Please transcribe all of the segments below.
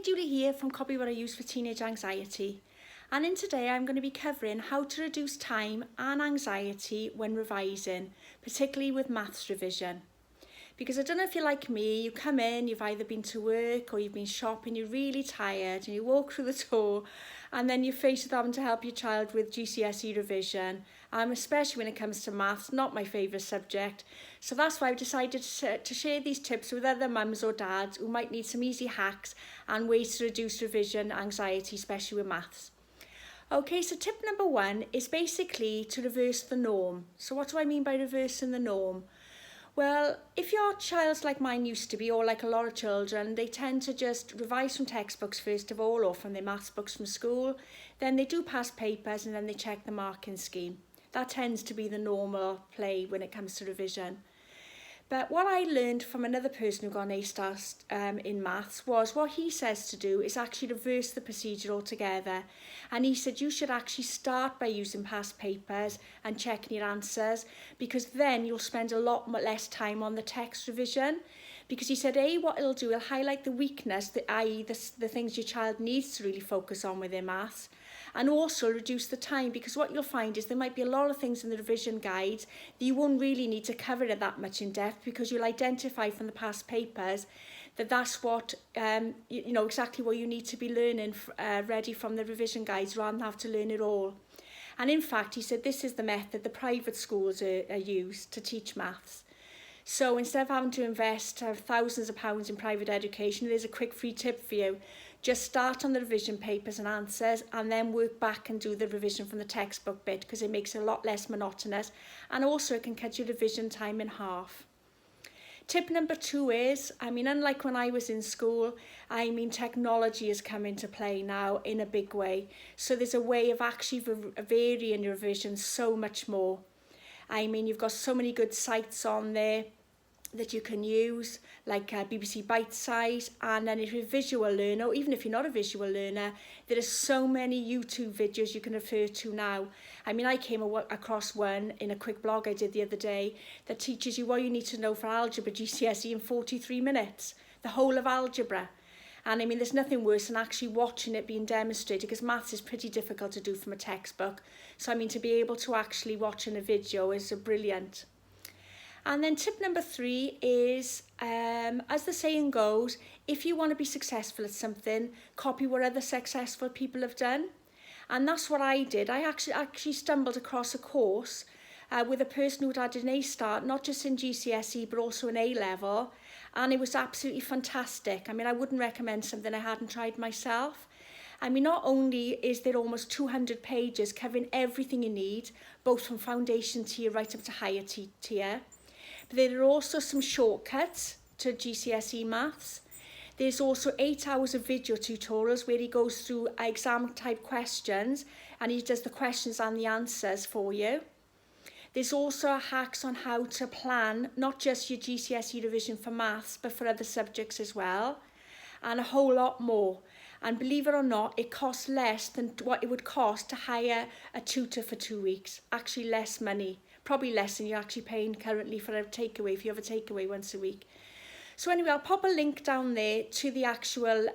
Julie here from Copy What I Use for Teenage Anxiety, and in today I'm going to be covering how to reduce time and anxiety when revising, particularly with maths revision. Because I don't know if you're like me, you come in, you've either been to work or you've been shopping, you're really tired and you walk through the door and then you're faced with having to help your child with GCSE revision, especially when it comes to maths, not my favourite subject. So that's why I've decided to share these tips with other mums or dads who might need some easy hacks and ways to reduce revision anxiety, especially with maths. Okay, so tip number 1 is basically to reverse the norm. So what do I mean by reversing the norm? Well, if your child's like mine used to be, or like a lot of children, they tend to just revise from textbooks first of all, or from their maths books from school. Then they do past papers and then they check the marking scheme. That tends to be the normal play when it comes to revision. But what I learned from another person who got an A-star in maths was what he says to do is actually reverse the procedure altogether. And he said you should actually start by using past papers and checking your answers, because then you'll spend a lot less time on the text revision. Because he said, what it'll do, it'll highlight the weakness, i.e. the things your child needs to really focus on with their maths, and also reduce the time, because what you'll find is there might be a lot of things in the revision guides that you won't really need to cover it that much in depth, because you'll identify from the past papers that that's what, you know, exactly what you need to be learning ready from the revision guides, rather than have to learn it all. And in fact, he said this is the method the private schools are used to teach maths. So instead of having to invest thousands of pounds in private education, there's a quick free tip for you. Just start on the revision papers and answers and then work back and do the revision from the textbook bit, because it makes it a lot less monotonous, and also it can cut your revision time in half. Tip number 2 is, unlike when I was in school, technology has come into play now in a big way. So there's a way of actually varying your revision so much more. You've got so many good sites on there that you can use, like BBC Bite Size, and then if you're a visual learner, or even if you're not a visual learner, there are so many YouTube videos you can refer to now. I came across one in a quick blog I did the other day that teaches you what you need to know for algebra GCSE in 43 minutes, the whole of algebra. And there's nothing worse than actually watching it being demonstrated, because maths is pretty difficult to do from a textbook. So to be able to actually watch in a video is brilliant. And then tip number 3 is, as the saying goes, if you want to be successful at something, copy what other successful people have done. And that's what I did. I actually stumbled across a course with a person who'd had an A-star, not just in GCSE, but also in A-level. And it was absolutely fantastic. I wouldn't recommend something I hadn't tried myself. Not only is there almost 200 pages covering everything you need, both from foundation tier right up to higher tier, but there are also some shortcuts to GCSE maths. There's also 8 hours of video tutorials where he goes through exam type questions and he does the questions and the answers for you. There's also hacks on how to plan not just your GCSE revision for maths, but for other subjects as well, and a whole lot more. And believe it or not, it costs less than what it would cost to hire a tutor for 2 weeks. Actually less money, probably less than you're actually paying currently for a takeaway, if you have a takeaway once a week. So anyway, I'll pop a link down there to the actual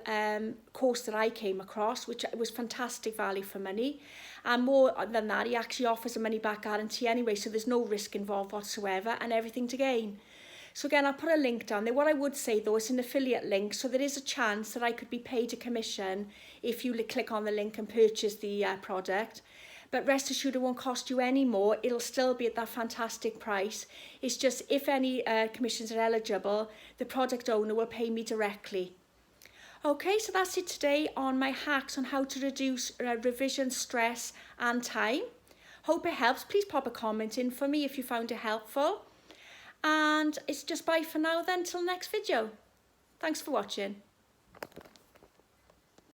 course that I came across, which was fantastic value for money. And more than that, he actually offers a money back guarantee anyway, so there's no risk involved whatsoever and everything to gain. So again, I'll put a link down there. What I would say though, it's an affiliate link, so there is a chance that I could be paid a commission if you click on the link and purchase the product. But rest assured, it won't cost you any more. It'll still be at that fantastic price. It's just if any commissions are eligible, the product owner will pay me directly. Okay, so that's it today on my hacks on how to reduce revision stress and time. Hope it helps. Please pop a comment in for me if you found it helpful. And it's just bye for now then, till next video. Thanks for watching.